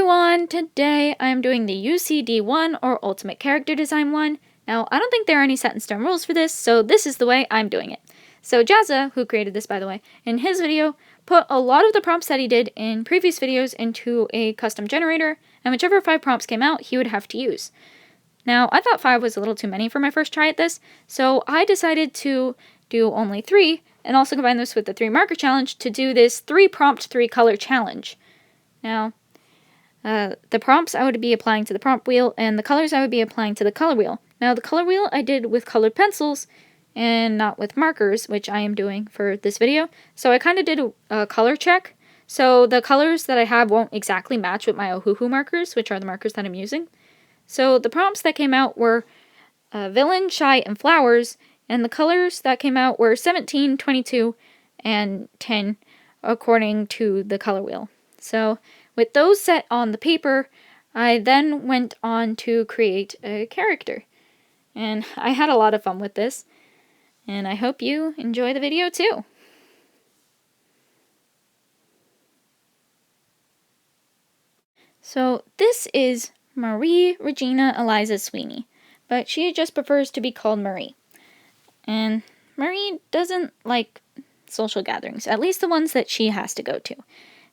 everyone! Today I'm doing the UCD1 or Ultimate Character Design one. Now, I don't think there are any set in stone rules for this, so this is the way I'm doing it. So Jazza, who created this by the way, in his video, put a lot of the prompts that he did in previous videos into a custom generator, and whichever 5 prompts came out, he would have to use. Now, I thought 5 was a little too many for my first try at this, so I decided to do only 3, and also combine this with the 3 marker challenge to do this 3 prompt 3 color challenge. Now, the prompts I would be applying to the prompt wheel, and the colors I would be applying to the color wheel. Now, the color wheel I did with colored pencils, and not with markers, which I am doing for this video. So I kind of did a color check. So the colors that I have won't exactly match with my ohuhu markers, which are the markers that I'm using. So the prompts that came out were villain, shy, and flowers, and the colors that came out were 17, 22, and 10, according to the color wheel. So with those set on the paper, I then went on to create a character. And I had a lot of fun with this, and I hope you enjoy the video too. So this is Marie Regina Eliza Sweeney, but she just prefers to be called Marie. And Marie doesn't like social gatherings, at least the ones that she has to go to.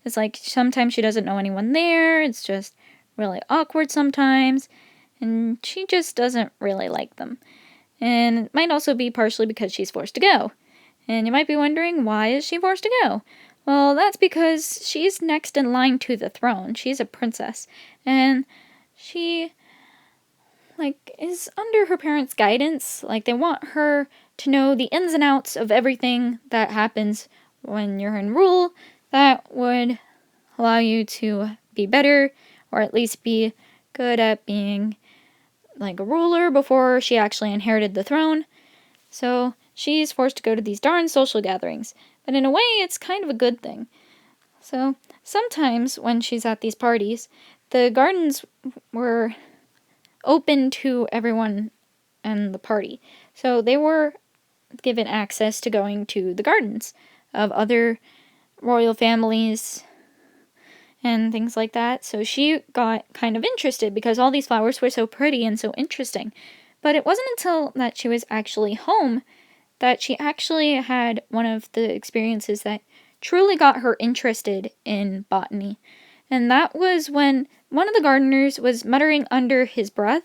It's like sometimes she doesn't know anyone there, it's just really awkward sometimes, and she just doesn't really like them. And it might also be partially because she's forced to go. And you might be wondering, why is she forced to go? Well, that's because she's next in line to the throne. She's a princess, and she is under her parents' guidance. Like, they want her to know the ins and outs of everything that happens when you're in rule that would allow you to be better, or at least be good at being like a ruler before she actually inherited the throne. So she's forced to go to these darn social gatherings, but in a way it's kind of a good thing. So sometimes when she's at these parties, the gardens were open to everyone in the party, so they were given access to going to the gardens of other royal families and things like that. So she got kind of interested because all these flowers were so pretty and so interesting. But it wasn't until that she was actually home that she actually had one of the experiences that truly got her interested in botany. And that was when one of the gardeners was muttering under his breath.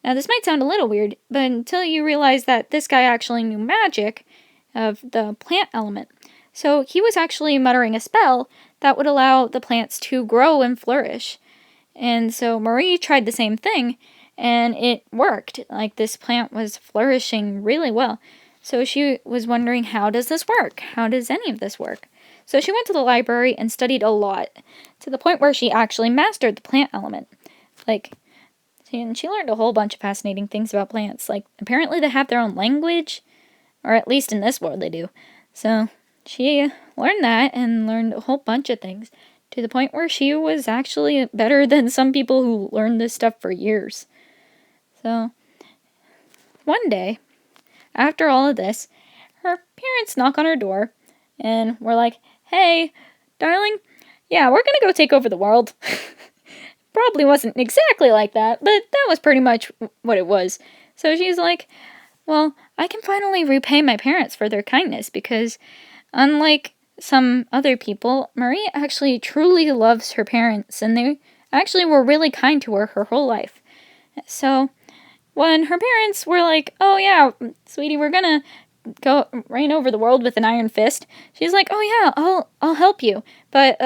Now, this might sound a little weird, but until you realize that this guy actually knew magic of the plant element. So he was actually muttering a spell that would allow the plants to grow and flourish. And so Marie tried the same thing, and it worked. Like, this plant was flourishing really well. So she was wondering, how does this work? How does any of this work? So she went to the library and studied a lot, to the point where she actually mastered the plant element. And she learned a whole bunch of fascinating things about plants. Like, apparently they have their own language, or at least in this world they do. So she learned that and learned a whole bunch of things, to the point where she was actually better than some people who learned this stuff for years. So one day, after all of this, her parents knock on her door and were like, "Hey, darling, yeah, we're gonna go take over the world." Probably wasn't exactly like that, but that was pretty much what it was. So she's like, well, I can finally repay my parents for their kindness, because unlike some other people, Marie actually truly loves her parents, and they actually were really kind to her whole life. So when her parents were like, "Oh yeah, sweetie, we're gonna go reign over the world with an iron fist," she's like, "Oh yeah, I'll help you, but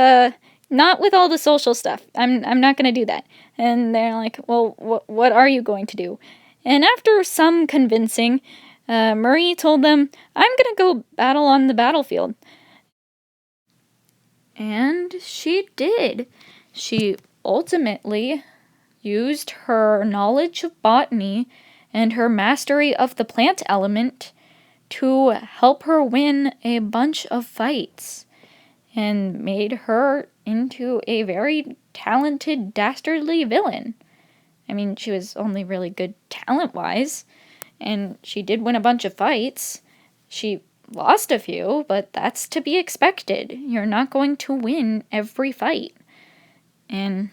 not with all the social stuff. I'm not gonna do that." And they're like, "Well, what are you going to do?" And after some convincing, Marie told them, "I'm gonna go battle on the battlefield." And she did. She ultimately used her knowledge of botany and her mastery of the plant element to help her win a bunch of fights, and made her into a very talented, dastardly villain. I mean, she was only really good talent-wise, and she did win a bunch of fights. She lost a few, but that's to be expected. You're not going to win every fight. And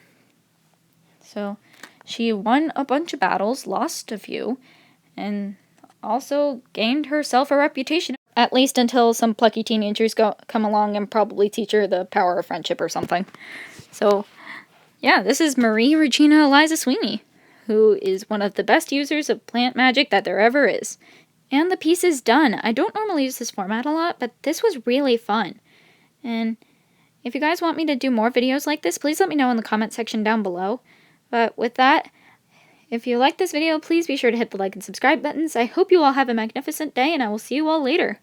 So she won a bunch of battles, lost a few, and also gained herself a reputation. At least until some plucky teenagers come along and probably teach her the power of friendship or something. So, yeah, this is Marie Regina Eliza Sweeney, who is one of the best users of plant magic that there ever is. And the piece is done. I don't normally use this format a lot, but this was really fun. And if you guys want me to do more videos like this, please let me know in the comment section down below. But with that, if you like this video, please be sure to hit the like and subscribe buttons. I hope you all have a magnificent day, and I will see you all later.